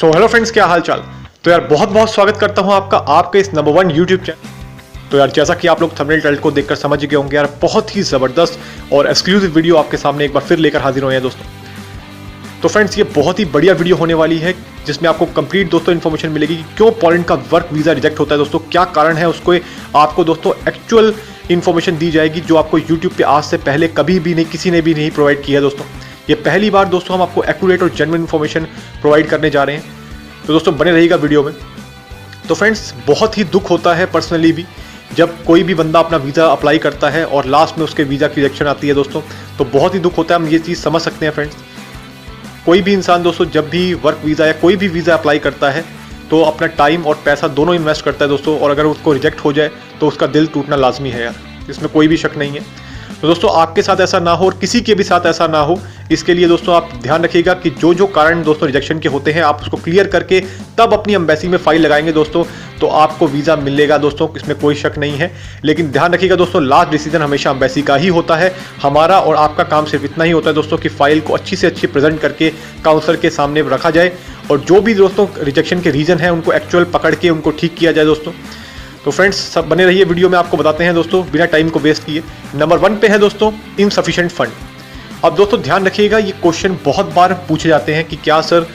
So hello friends, क्या हाल चाल। तो यार बहुत बहुत स्वागत करता हूं आपका आपके इस नंबर 1 यूट्यूब चैनल। तो यार जैसा कि आप लोग थंबनेल टाइटल को देखकर समझ गए होंगे यार, बहुत ही ज़बरदस्त और एक्सक्लूसिव वीडियो आपके सामने एक बार फिर लेकर हाजिर हुए हैं दोस्तों। तो फ्रेंड्स, ये बहुत ही बढ़िया वीडियो होने वाली है जिसमें आपको कंप्लीट दोस्तों इन्फॉर्मेशन मिलेगी कि क्यों पोलैंड का वर्क वीज़ा रिजेक्ट होता है दोस्तों, क्या कारण है उसको आपको दोस्तों एक्चुअल इन्फॉर्मेशन दी जाएगी जो आपको यूट्यूब पे आज से पहले कभी भी नहीं, किसी ने भी नहीं प्रोवाइड किया है दोस्तों। ये पहली बार दोस्तों हम आपको एक्यूरेट और जेन्युइन इन्फॉर्मेशन प्रोवाइड करने जा रहे हैं, तो दोस्तों बने रहिएगा वीडियो में। तो फ्रेंड्स, बहुत ही दुख होता है पर्सनली भी जब कोई भी बंदा अपना वीज़ा अप्लाई करता है और लास्ट में उसके वीज़ा की रिजेक्शन आती है दोस्तों, तो बहुत ही दुख होता है। हम ये चीज़ समझ सकते हैं फ्रेंड्स। कोई भी इंसान दोस्तों जब भी वर्क वीज़ा या कोई भी वीज़ा अप्लाई करता है तो अपना टाइम और पैसा दोनों इन्वेस्ट करता है दोस्तों, और अगर उसको रिजेक्ट हो जाए तो उसका दिल टूटना लाजमी है यार, इसमें कोई भी शक नहीं है। तो दोस्तों आपके साथ ऐसा ना हो और किसी के भी साथ ऐसा ना हो, इसके लिए दोस्तों आप ध्यान रखिएगा कि जो जो कारण दोस्तों रिजेक्शन के होते हैं आप उसको क्लियर करके तब अपनी एम्बेसी में फाइल लगाएंगे दोस्तों, तो आपको वीज़ा मिलेगा दोस्तों, इसमें कोई शक नहीं है। लेकिन ध्यान रखिएगा दोस्तों, लास्ट डिसीजन हमेशा एम्बेसी का ही होता है। हमारा और आपका काम सिर्फ इतना ही होता है दोस्तों कि फाइल को अच्छी से अच्छी प्रेजेंट करके काउंसलर के सामने रखा जाए, और जो भी दोस्तों रिजेक्शन के रीज़न है उनको एक्चुअल पकड़ के उनको ठीक किया जाए दोस्तों। तो फ्रेंड्स, सब बने रहिए वीडियो में, आपको बताते हैं दोस्तों बिना टाइम को वेस्ट किए। नंबर 1 पे है दोस्तों इनसफिशिएंट फंड। अब दोस्तों ध्यान रखिएगा, ये क्वेश्चन बहुत बार पूछे जाते हैं कि क्या सर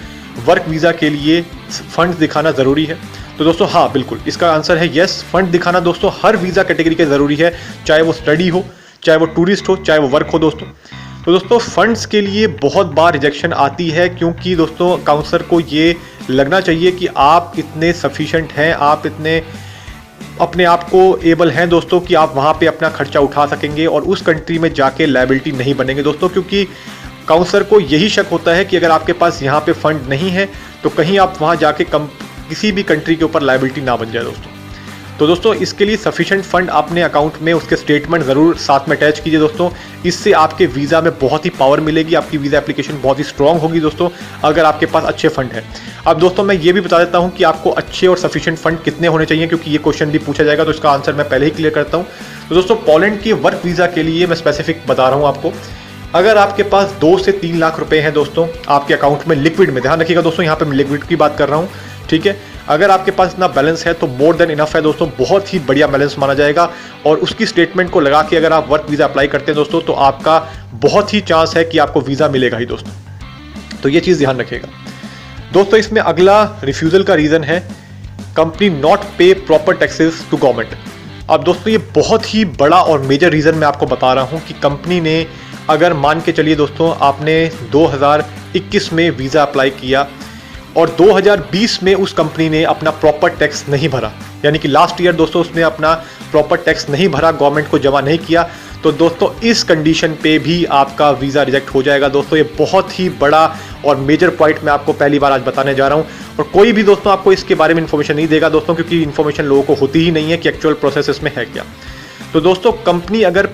वर्क वीज़ा के लिए फंड दिखाना ज़रूरी है। तो दोस्तों हाँ, बिल्कुल, इसका आंसर है यस। फंड दिखाना दोस्तों हर वीज़ा कैटेगरी के ज़रूरी है, चाहे वो स्टडी हो, चाहे वो टूरिस्ट हो, चाहे वो वर्क हो दोस्तों। तो दोस्तों फंड्स के लिए बहुत बार रिजेक्शन आती है क्योंकि दोस्तों काउंसलर को ये लगना चाहिए कि आप इतने सफिशेंट हैं, आप इतने अपने आप को एबल हैं दोस्तों कि आप वहाँ पे अपना खर्चा उठा सकेंगे और उस कंट्री में जाके लायबिलिटी नहीं बनेंगे दोस्तों। क्योंकि काउंसलर को यही शक होता है कि अगर आपके पास यहाँ पे फंड नहीं है तो कहीं आप वहाँ जाके किसी भी कंट्री के ऊपर लायबिलिटी ना बन जाए दोस्तों। तो दोस्तों इसके लिए सफिशिएंट फंड अपने अकाउंट में उसके स्टेटमेंट ज़रूर साथ में अटैच कीजिए दोस्तों। इससे आपके वीज़ा में बहुत ही पावर मिलेगी, आपकी वीज़ा एप्लीकेशन बहुत ही स्ट्रॉन्ग होगी दोस्तों अगर आपके पास अच्छे फंड है। अब दोस्तों मैं ये भी बता देता हूँ कि आपको अच्छे और सफिशिएंट फंड कितने होने चाहिए, क्योंकि ये क्वेश्चन भी पूछा जाएगा, तो इसका आंसर मैं पहले ही क्लियर करता हूँ। तो दोस्तों पोलैंड के वर्क वीज़ा के लिए मैं स्पेसिफिक बता रहा हूँ आपको। अगर आपके पास 2 से 3 लाख रुपए हैं दोस्तों आपके अकाउंट में लिक्विड में, ध्यान रखिएगा दोस्तों यहाँ पे मैं लिक्विड की बात कर रहा हूँ, ठीक है। अगर आपके पास इतना बैलेंस है तो मोर देन इनफ है दोस्तों, बहुत ही बढ़िया बैलेंस माना जाएगा। और उसकी स्टेटमेंट को लगा के अगर आप वर्क वीज़ा अप्लाई करते हैं दोस्तों तो आपका बहुत ही चांस है कि आपको वीज़ा मिलेगा ही दोस्तों। तो ये चीज़ ध्यान रखिएगा दोस्तों। इसमें अगला रिफ्यूज़ल का रीज़न है कंपनी नॉट पे प्रॉपर टैक्सेस टू गवर्नमेंट। अब दोस्तों ये बहुत ही बड़ा और मेजर रीज़न मैं आपको बता रहा हूँ कि कंपनी ने, अगर मान के चलिए दोस्तों आपने 2021 में वीज़ा अप्लाई किया और 2020 में उस कंपनी ने अपना प्रॉपर टैक्स नहीं भरा, यानी कि लास्ट ईयर दोस्तों उसने अपना प्रॉपर टैक्स नहीं भरा, गवर्नमेंट को जमा नहीं किया, तो दोस्तों इस कंडीशन पे भी आपका वीज़ा रिजेक्ट हो जाएगा दोस्तों। ये बहुत ही बड़ा और मेजर पॉइंट मैं आपको पहली बार आज बताने जा रहा हूँ, और कोई भी दोस्तों आपको इसके बारे में इन्फॉर्मेशन नहीं देगा दोस्तों, क्योंकि इन्फॉर्मेशन लोगों को होती ही नहीं है कि एक्चुअल प्रोसेस इसमें है क्या। तो दोस्तों कंपनी अगर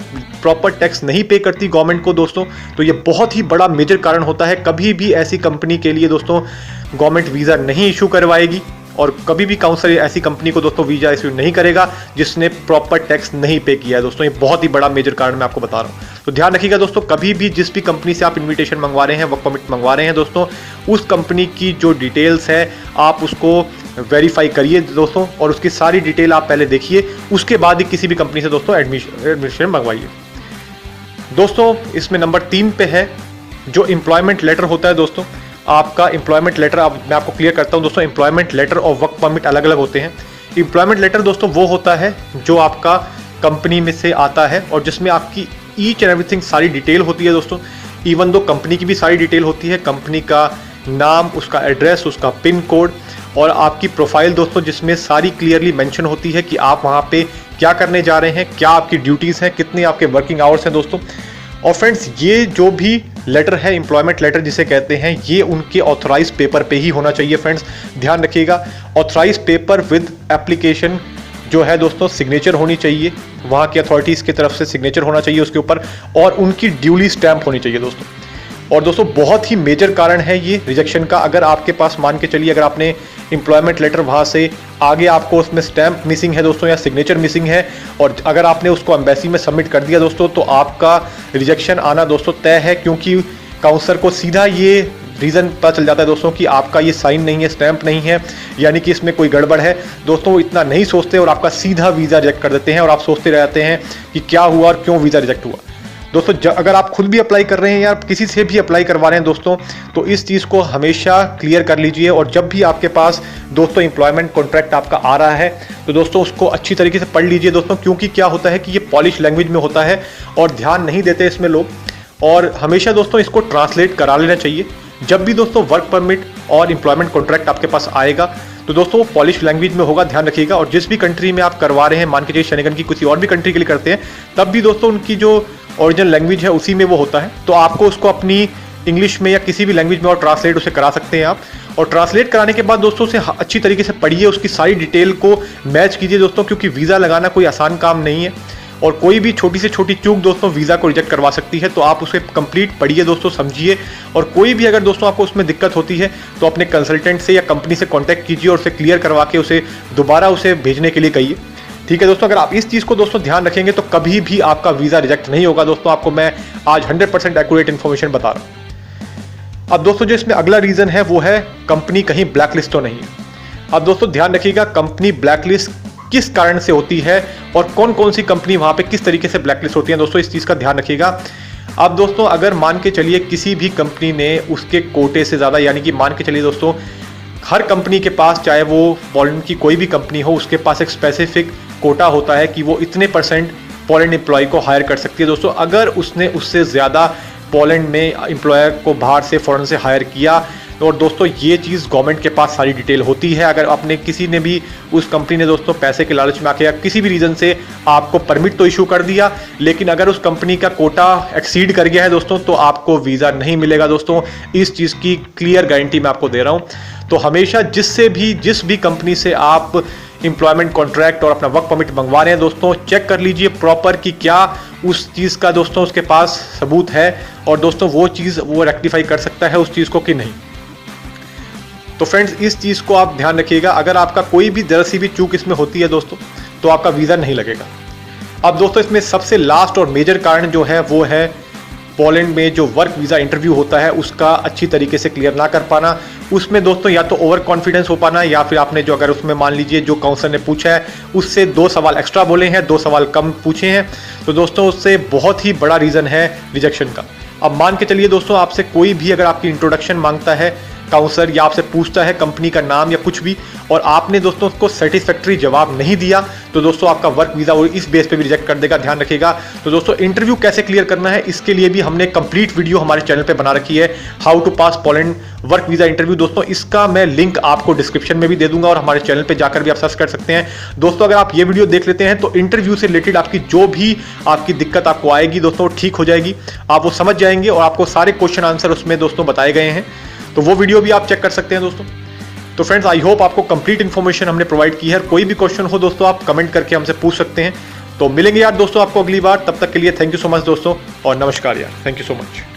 प्रॉपर टैक्स नहीं पे करती गवर्नमेंट को दोस्तों, तो ये बहुत ही बड़ा मेजर कारण होता है। कभी भी ऐसी कंपनी के लिए दोस्तों गवर्नमेंट वीज़ा नहीं इशू करवाएगी, और कभी भी काउंसिल ऐसी कंपनी को दोस्तों वीज़ा इशू नहीं करेगा जिसने प्रॉपर टैक्स नहीं पे किया है दोस्तों। ये बहुत ही बड़ा मेजर कारण मैं आपको बता रहा हूँ। तो ध्यान रखिएगा दोस्तों, कभी भी जिस भी कंपनी से आप इन्विटेशन मंगवा रहे हैं, वर्क परमिट मंगवा रहे हैं दोस्तों, उस कंपनी की जो डिटेल्स है आप उसको वेरीफाई करिए दोस्तों, और उसकी सारी डिटेल आप पहले देखिए, उसके बाद ही किसी भी कंपनी से दोस्तों एडमिशन मंगवाइए दोस्तों। इसमें नंबर 3 पे है जो एम्प्लॉयमेंट लेटर होता है दोस्तों। आपका एम्प्लॉयमेंट लेटर, अब मैं आपको क्लियर करता हूं दोस्तों, एम्प्लॉयमेंट लेटर और वर्क परमिट अलग अलग होते हैं। एम्प्लॉयमेंट लेटर दोस्तों वो होता है जो आपका कंपनी में से आता है और जिसमें आपकी ईच एंड एवरीथिंग सारी डिटेल होती है दोस्तों। इवन दो कंपनी की भी सारी डिटेल होती है, कंपनी का नाम, उसका एड्रेस, उसका पिन कोड और आपकी प्रोफाइल दोस्तों, जिसमें सारी क्लियरली मेंशन होती है कि आप वहाँ पे क्या करने जा रहे हैं, क्या आपकी ड्यूटीज़ हैं, कितने आपके वर्किंग आवर्स हैं दोस्तों। और फ्रेंड्स ये जो भी लेटर है, एम्प्लॉयमेंट लेटर जिसे कहते हैं, ये उनके ऑथराइज पेपर पे ही होना चाहिए फ्रेंड्स, ध्यान रखिएगा। ऑथराइज पेपर विद एप्लीकेशन जो है दोस्तों, सिग्नेचर होनी चाहिए, वहाँ की अथॉरिटीज़ की तरफ से सिग्नेचर होना चाहिए उसके ऊपर, और उनकी ड्यूली स्टैम्प होनी चाहिए दोस्तों। और दोस्तों बहुत ही मेजर कारण है ये रिजेक्शन का। अगर आपके पास मान के चलिए अगर आपने एम्प्लॉयमेंट लेटर वहाँ से आगे आपको उसमें स्टैम्प मिसिंग है दोस्तों या सिग्नेचर मिसिंग है, और अगर आपने उसको एम्बेसी में सबमिट कर दिया दोस्तों, तो आपका रिजेक्शन आना दोस्तों तय है, क्योंकि काउंसलर को सीधा ये रीज़न पता चल जाता है दोस्तों कि आपका ये साइन नहीं है, स्टैंप नहीं है, यानी कि इसमें कोई गड़बड़ है। दोस्तों वो इतना नहीं सोचते और आपका सीधा वीज़ा रिजेक्ट कर देते हैं और आप सोचते रहते हैं कि क्या हुआ और क्यों वीज़ा रिजेक्ट हुआ। दोस्तों अगर आप खुद भी अप्लाई कर रहे हैं या किसी से भी अप्लाई करवा रहे हैं दोस्तों, तो इस चीज़ को हमेशा क्लियर कर लीजिए। और जब भी आपके पास दोस्तों एम्प्लॉयमेंट कॉन्ट्रैक्ट आपका आ रहा है तो दोस्तों उसको अच्छी तरीके से पढ़ लीजिए दोस्तों, क्योंकि क्या होता है कि ये पॉलिश लैंग्वेज में होता है और ध्यान नहीं देते इसमें लोग। और हमेशा दोस्तों इसको ट्रांसलेट करा लेना चाहिए। जब भी दोस्तों वर्क परमिट और एम्प्लॉयमेंट कॉन्ट्रैक्ट आपके पास आएगा तो दोस्तों वो पॉलिश लैंग्वेज में होगा, ध्यान रखिएगा। और जिस भी कंट्री में आप करवा रहे हैं, मान के चलिए शनिगन की किसी और भी कंट्री के लिए करते हैं, तब भी दोस्तों उनकी जो ओरिजिनल लैंग्वेज है उसी में वो होता है। तो आपको उसको अपनी इंग्लिश में या किसी भी लैंग्वेज में और ट्रांसलेट उसे करा सकते हैं आप। और ट्रांसलेट कराने के बाद दोस्तों उसे अच्छी तरीके से पढ़िए, उसकी सारी डिटेल को मैच कीजिए दोस्तों, क्योंकि वीज़ा लगाना कोई आसान काम नहीं है और कोई भी छोटी से छोटी चूक दोस्तों वीज़ा को रिजेक्ट करवा सकती है। तो आप उसे कंप्लीट पढ़िए दोस्तों, समझिए। और कोई भी अगर दोस्तों आपको उसमें दिक्कत होती है तो अपने कंसल्टेंट से या कंपनी से कांटेक्ट कीजिए और उसे क्लियर करवा के उसे दोबारा उसे भेजने के लिए कहिए। ठीक है दोस्तों, अगर आप इस चीज़ को दोस्तों ध्यान रखेंगे तो कभी भी आपका वीज़ा रिजेक्ट नहीं होगा दोस्तों। आपको मैं आज 100% एक्यूरेट इन्फॉर्मेशन बता रहा हूँ। अब दोस्तों जो इसमें अगला रीज़न है वो है कंपनी कहीं ब्लैकलिस्ट तो नहीं है। अब दोस्तों ध्यान रखिएगा, कंपनी ब्लैकलिस्ट किस कारण से होती है और कौन कौन सी कंपनी वहाँ पे किस तरीके से ब्लैकलिस्ट होती है दोस्तों, इस चीज़ का ध्यान रखिएगा। अब दोस्तों अगर मान के चलिए किसी भी कंपनी ने उसके कोटे से ज़्यादा, यानी कि मान के चलिए दोस्तों हर कंपनी के पास, चाहे वो पोलैंड की कोई भी कंपनी हो, उसके पास एक स्पेसिफिक कोटा होता है कि वो इतने % पोलैंड एम्प्लॉय को हायर कर सकती है दोस्तों। अगर उसने उससे ज़्यादा पोलैंड में एम्प्लॉयर को बाहर से फॉरेन से हायर किया और दोस्तों ये चीज़ गवर्नमेंट के पास सारी डिटेल होती है। अगर आपने किसी ने भी, उस कंपनी ने दोस्तों पैसे के लालच में आके या किसी भी रीज़न से आपको परमिट तो इशू कर दिया, लेकिन अगर उस कंपनी का कोटा एक्सीड कर गया है दोस्तों तो आपको वीज़ा नहीं मिलेगा दोस्तों। इस चीज़ की क्लियर गारंटी मैं आपको दे रहा हूँ। तो हमेशा जिस भी कंपनी से आप एम्प्लॉयमेंट कॉन्ट्रैक्ट और अपना वर्क परमिट मंगवा रहे हैं दोस्तों, चेक कर लीजिए प्रॉपर कि क्या उस चीज़ का दोस्तों उसके पास सबूत है और दोस्तों वो चीज़ वो रेक्टिफाई कर सकता है उस चीज़ को कि नहीं। तो फ्रेंड्स इस चीज़ को आप ध्यान रखिएगा, अगर आपका कोई भी जरा सी भी चूक इसमें होती है दोस्तों तो आपका वीज़ा नहीं लगेगा। अब दोस्तों इसमें सबसे लास्ट और मेजर कारण जो है वो है पोलैंड में जो वर्क वीज़ा इंटरव्यू होता है उसका अच्छी तरीके से क्लियर ना कर पाना। उसमें दोस्तों या तो ओवर कॉन्फिडेंस हो पाना, या फिर आपने जो अगर उसमें मान लीजिए जो काउंसलर ने पूछा है उससे 2 सवाल एक्स्ट्रा बोले हैं, 2 सवाल कम पूछे हैं, तो दोस्तों उससे बहुत ही बड़ा रीज़न है रिजेक्शन का। अब मान के चलिए दोस्तों आपसे कोई भी अगर आपकी इंट्रोडक्शन मांगता है काउंसलर या आपसे पूछता है कंपनी का नाम या कुछ भी, और आपने दोस्तों उसको सेटिस्फैक्ट्री जवाब नहीं दिया तो दोस्तों आपका वर्क वीज़ा वो इस बेस पे भी रिजेक्ट कर देगा, ध्यान रखिएगा। तो दोस्तों इंटरव्यू कैसे क्लियर करना है इसके लिए भी हमने कंप्लीट वीडियो हमारे चैनल पे बना रखी है, how to pass Poland work visa interview दोस्तों। इसका मैं लिंक आपको डिस्क्रिप्शन में भी दे दूंगा और हमारे चैनल पर जाकर भी आप सर्च कर सकते हैं दोस्तों। अगर आप ये वीडियो देख लेते हैं तो इंटरव्यू से रिलेटेड आपकी जो भी आपकी दिक्कत आपको आएगी दोस्तों ठीक हो जाएगी, आप वो समझ जाएंगे और आपको सारे क्वेश्चन आंसर उसमें दोस्तों बताए गए हैं, तो वो वीडियो भी आप चेक कर सकते हैं दोस्तों। तो फ्रेंड्स आई होप आपको कंप्लीट इन्फॉर्मेशन हमने प्रोवाइड की है। कोई भी क्वेश्चन हो दोस्तों आप कमेंट करके हमसे पूछ सकते हैं। तो मिलेंगे यार दोस्तों आपको अगली बार, तब तक के लिए थैंक यू सो मच दोस्तों और नमस्कार यार, थैंक यू सो मच।